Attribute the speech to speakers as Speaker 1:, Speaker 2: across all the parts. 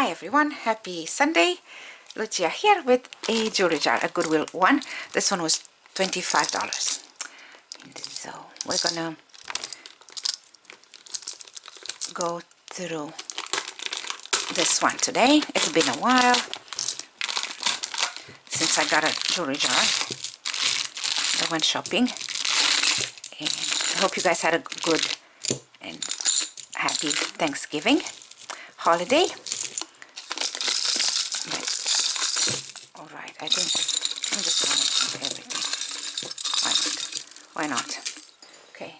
Speaker 1: Hi everyone, happy Sunday. Lucia here with a jewelry jar, a Goodwill one. This one was $25. So we're gonna go through this one today. It's been a while since I got a jewelry jar. I went shopping and I hope you guys had a good and happy Thanksgiving holiday. Alright, I think I'm just going to do everything. Why not? Okay.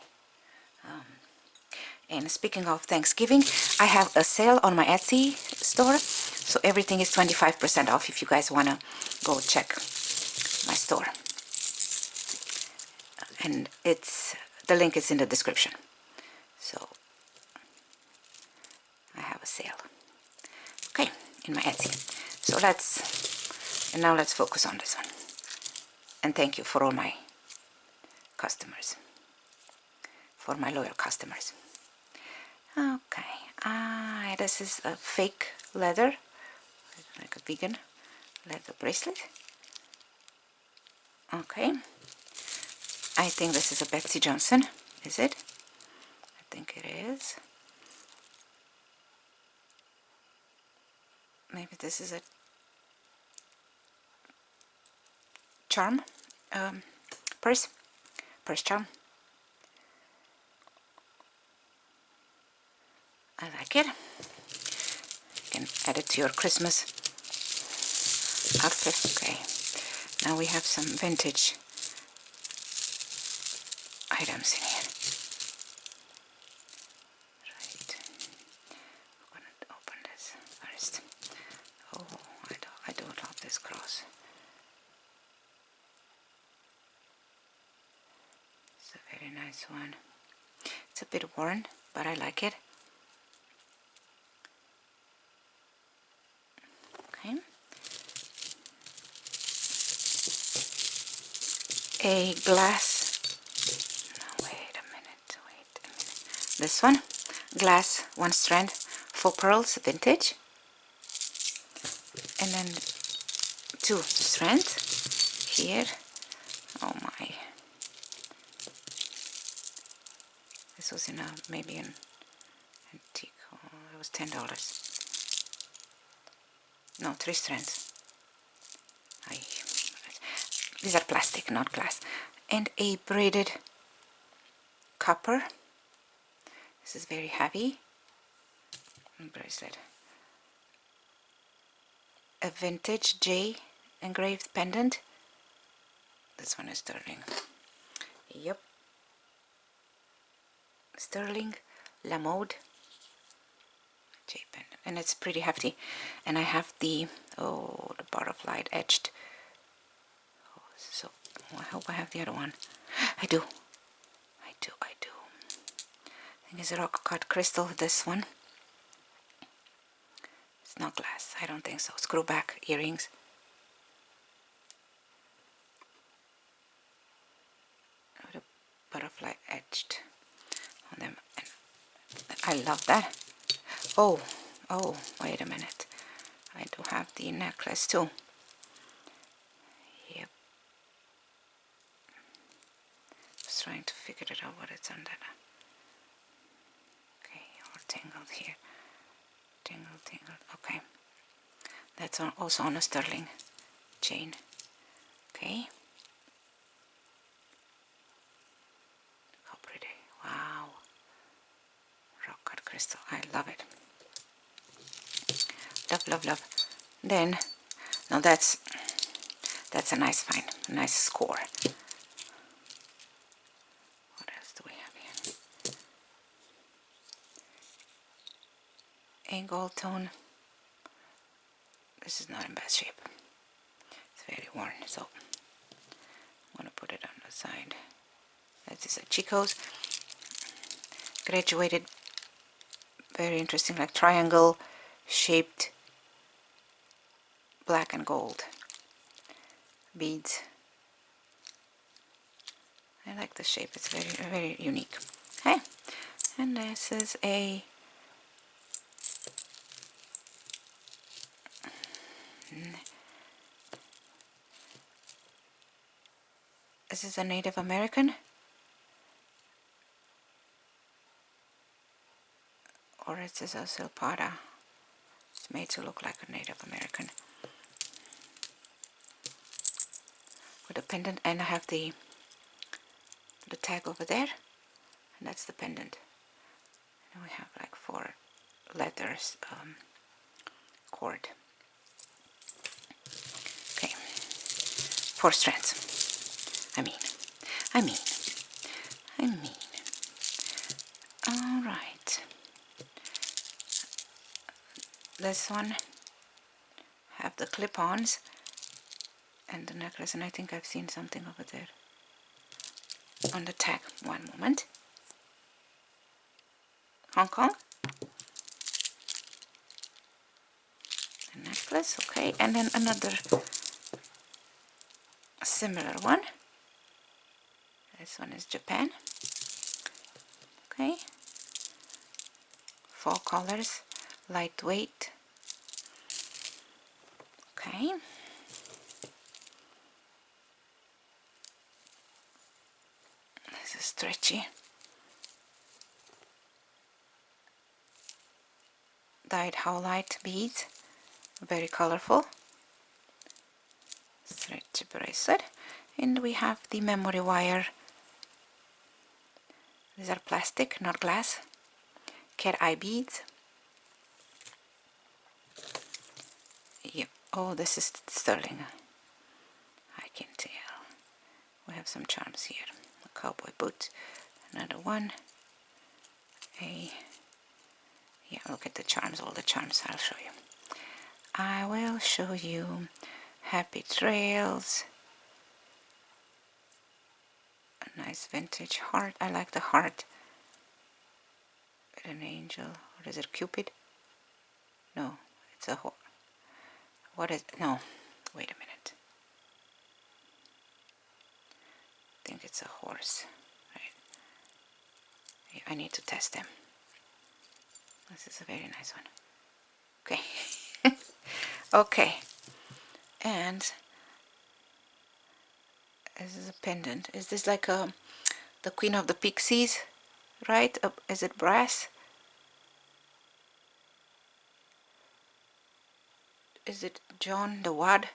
Speaker 1: And speaking of Thanksgiving, I have a sale on my Etsy store. So everything is 25% off if you guys want to go check my store. And the link is in the description. So I have a sale. Okay, in my Etsy. So now let's focus on this one. And thank you for all my customers. For my loyal customers. Okay, this is a fake leather, like a vegan leather bracelet. Okay, I think this is a Betsy Johnson, is it? I think it is. Maybe this is a charm, purse charm. I like it. You can add it to your Christmas outfit. Okay, now we have some vintage items in here. Right, I'm gonna open this first. Oh, I do love this cross. It's a very nice one. It's a bit worn, but I like it. Okay. A glass. No, wait a minute. This one, glass, one strand, faux pearls, vintage, and then two strands here. Oh my! This was in maybe an antique. Oh, it was $10. No, three strands. These are plastic, not glass. And a braided copper. This is very heavy bracelet. A vintage J engraved pendant. This one is sterling. Yep. Sterling La Mode J pendant. And it's pretty hefty. And I have the butterfly etched. Oh, so I hope I have the other one. I do. I think it's a rock cut crystal, this one. It's not glass, I don't think so. Screw back earrings. With a butterfly etched on them. And I love that. Oh, wait a minute. I do have the necklace too. Yep. Just trying to figure it out what it's under. Okay, all tangled here. Tangled. Okay. That's also on a sterling chain. Okay. How pretty. Wow. Rock cut crystal. I love it. Love. Then, now that's a nice find. A nice score. What else do we have here? A gold tone. This is not in bad shape. It's very worn, so I'm going to put it on the side. That is a Chico's. Graduated, very interesting, like triangle shaped black and gold beads. I like the shape, it's very unique. Okay, and this is a This is a Native American, or it is a silpada. It's made to look like a Native American with a pendant, and I have the tag over there, and that's the pendant. And we have like 4 letters cord. Okay, 4 strands. I mean. All right. This one have the clip-ons and the necklace, and I think I've seen something over there on the tag. One moment. Hong Kong. The necklace, okay, and then another similar one. This one is Japan. Okay. 4 colors, lightweight. Okay. This is stretchy. Dyed howlite beads, very colorful. Stretchy bracelet. And we have the memory wire. These are plastic, not glass. Cat eye beads. Yep. Oh, this is sterling. I can tell. We have some charms here. A cowboy boot. Another one. Yeah, look at the charms, all the charms. I'll show you. I will show you. Happy trails. A nice vintage heart. I like the heart. An angel. What is it? Cupid? No, it's a horse. What is? No, wait a minute. I think it's a horse. Right. Yeah, I need to test them. This is a very nice one. Okay. Okay. And this is a pendant. Is this like the Queen of the Pixies? Right? Is it brass? Is it John the Wad?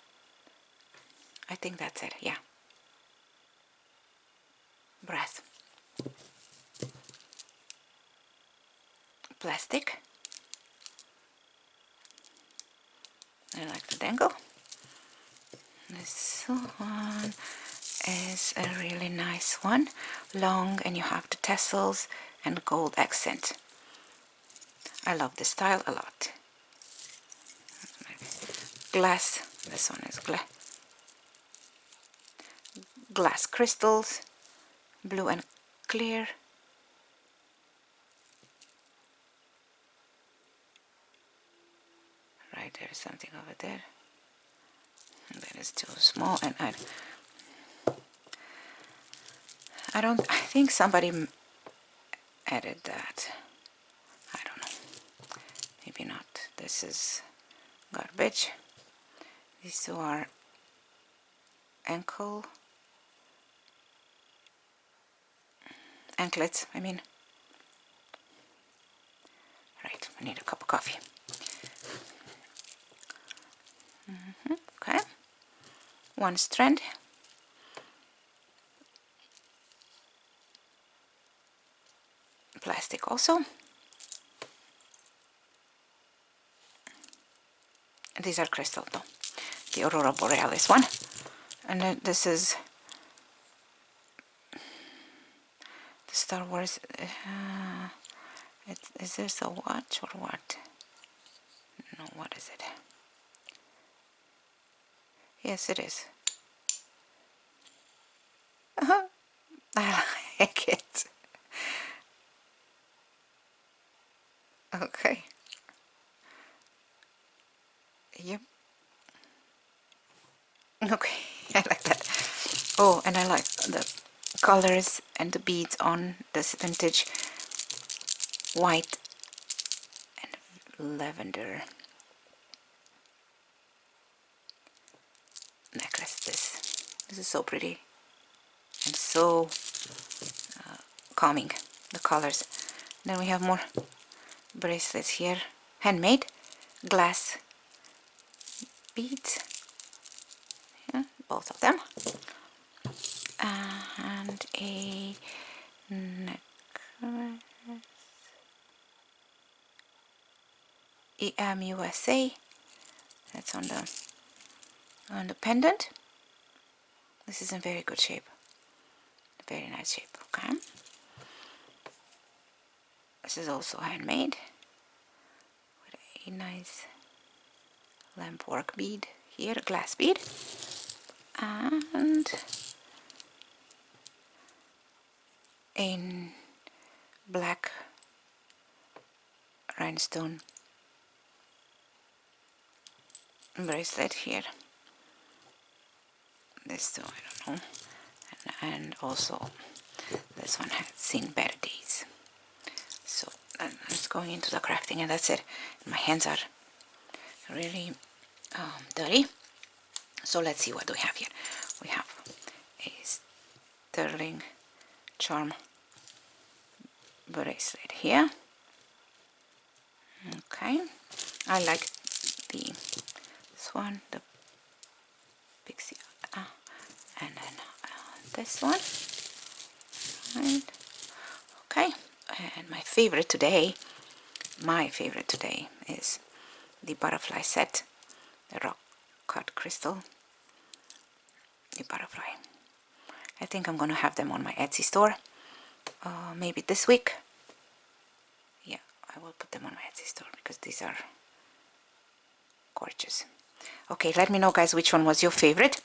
Speaker 1: I think that's it, yeah. Brass. Plastic. I like the dangle. This one is a really nice one. Long, and you have the tassels and gold accent. I love this style a lot. Glass. This one is glass crystals, blue and clear. Right, there is something over there. That is too small, and I think somebody added that. I don't know. Maybe not. This is garbage. These two are anklets, I mean. Right, I need a cup of coffee. Okay. 1 strand. Plastic also. These are crystal though. The Aurora Borealis one. And then this is the Star Wars. Is this a watch or what? No, what is it? Yes, it is. I like it. Okay. Yep. Okay, I like that. Oh, and I like the colors and the beads on this vintage white and lavender. This is so pretty and so calming, the colors. Then we have more bracelets here, handmade glass beads, yeah, both of them, and a necklace, USA, that's on the pendant. This is in very good shape, very nice shape. Okay, this is also handmade with a nice lamp work bead here, a glass bead, and a black rhinestone bracelet here. This two, I don't know, and also this one has seen better days. So I'm just going into the crafting, and that's it. My hands are really dirty. So let's see what we have here. We have a sterling charm bracelet here. Okay, I like this one, the pixie, and then this one. Right. Okay, and my favorite today is the butterfly set, the rock cut crystal, the butterfly. I think I'm gonna have them on my Etsy store, maybe this week. Yeah, I will put them on my Etsy store because these are gorgeous. Okay, let me know, guys, which one was your favorite.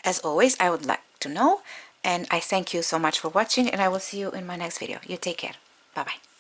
Speaker 1: As always, I would like to know, and I thank you so much for watching, and I will see you in my next video. You take care. Bye bye.